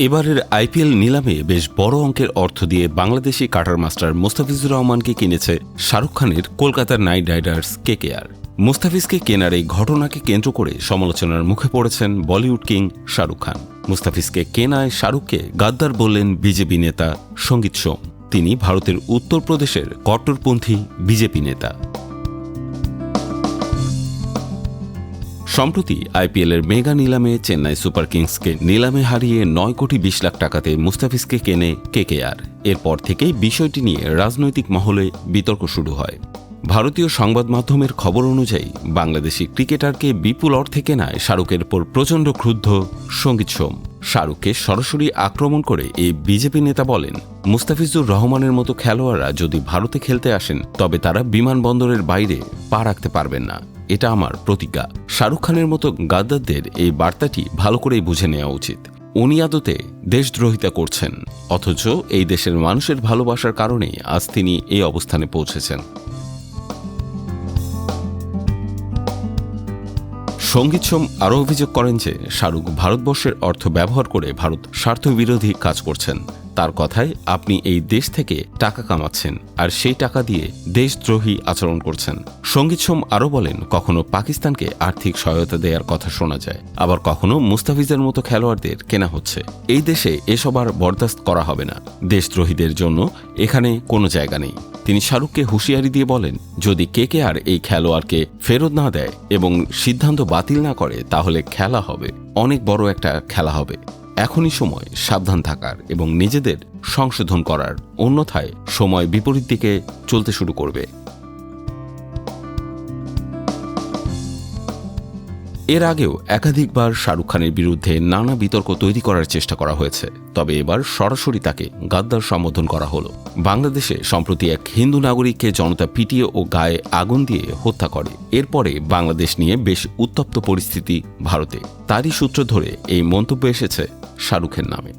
এবারের আইপিএল নিলামে বেশ বড় অঙ্কের অর্থ দিয়ে বাংলাদেশি কাটার মাস্টার মুস্তাফিজুর রহমানকে কিনেছে শাহরুখ খানের কলকাতার নাইট রাইডার্স কেকেআর। মুস্তাফিজকে কেনার এই ঘটনাকে কেন্দ্র করে সমালোচনার মুখে পড়েছেন বলিউড কিং শাহরুখ খান। মুস্তাফিজকে কেনায় শাহরুখকে গাদ্দার বললেন বিজেপি নেতা সঙ্গীত সোম। তিনি ভারতের উত্তরপ্রদেশের কট্টরপন্থী বিজেপি নেতা। সম্প্রতি আইপিএলের মেগা নিলামে চেন্নাই সুপার কিংসকে নিলামে হারিয়ে 9 কোটি 20 লাখ টাকাতে মুস্তাফিজকে কেনে কেকেআর। এরপর থেকেই বিষয়টি নিয়ে রাজনৈতিক মহলে বিতর্ক শুরু হয়। ভারতীয় সংবাদ মাধ্যমের খবর অনুযায়ী বাংলাদেশি ক্রিকেটারকে বিপুল অর্থে কেনায় শাহরুখের উপর প্রচণ্ড ক্রুদ্ধ সঙ্গীত সোম। শাহরুখকে সরাসরি আক্রমণ করে এই বিজেপি নেতা বলেন, মুস্তাফিজুর রহমানের মতো খেলোয়াড়রা যদি ভারতে খেলতে আসেন তবে তারা বিমানবন্দরের বাইরে পা রাখতে পারবেন না। এটা আমার প্রতিজ্ঞা। শাহরুখ খানের মতো গাদ্দারদের এই বার্তাটি ভালো করেই বুঝে নেওয়া উচিত। উনি আদতে দেশদ্রোহিতা করছেন, অথচ এই দেশের মানুষের ভালোবাসার কারণে আজ তিনি এই অবস্থানে পৌঁছেছেন। সঙ্গীত সোম আরও অভিযোগ করেন যে শাহরুখ ভারতবর্ষের অর্থ ব্যবহার করে ভারত স্বার্থবিরোধী কাজ করছেন। তার কথায়, আপনি এই দেশ থেকে টাকা কামাচ্ছেন আর সেই টাকা দিয়ে দেশদ্রোহী আচরণ করছেন। সঙ্গীত সোম আরও বলেন, কখনো পাকিস্তানকে আর্থিক সহায়তা দেওয়ার কথা শোনা যায়, আবার কখনো মুস্তাফিজের মতো খেলোয়াড়দের কেনা হচ্ছে। এই দেশে এসব আর বরদাস্ত করা হবে না। দেশদ্রোহীদের জন্য এখানে কোনো জায়গা নেই। তিনি শাহরুখকে হুঁশিয়ারি দিয়ে বলেন, যদি কেকেআর এই খেলোয়াড়কে ফেরত না দেয় এবং সিদ্ধান্ত বাতিল না করে তাহলে খেলা হবে, অনেক বড় একটা খেলা হবে। এখনই সময় সাবধান থাকার এবং নিজেদের সংশোধন করার, অন্যথায় সময় বিপরীত দিকে চলতে শুরু করবে। এর আগেও একাধিকবার শাহরুখ খানের বিরুদ্ধে নানা বিতর্ক তৈরি করার চেষ্টা করা হয়েছে, তবে এবার সরাসরি তাকে গাদ্দার সম্বোধন করা হলো। বাংলাদেশে সম্প্রতি এক হিন্দু নাগরিককে জনতা পিটিয়ে ও গায়ে আগুন দিয়ে হত্যা করে। এরপরে বাংলাদেশ নিয়ে বেশ উত্তপ্ত পরিস্থিতি ভারতে। তারই সূত্র ধরে এই মন্তব্য এসেছে শাহরুখের নামে।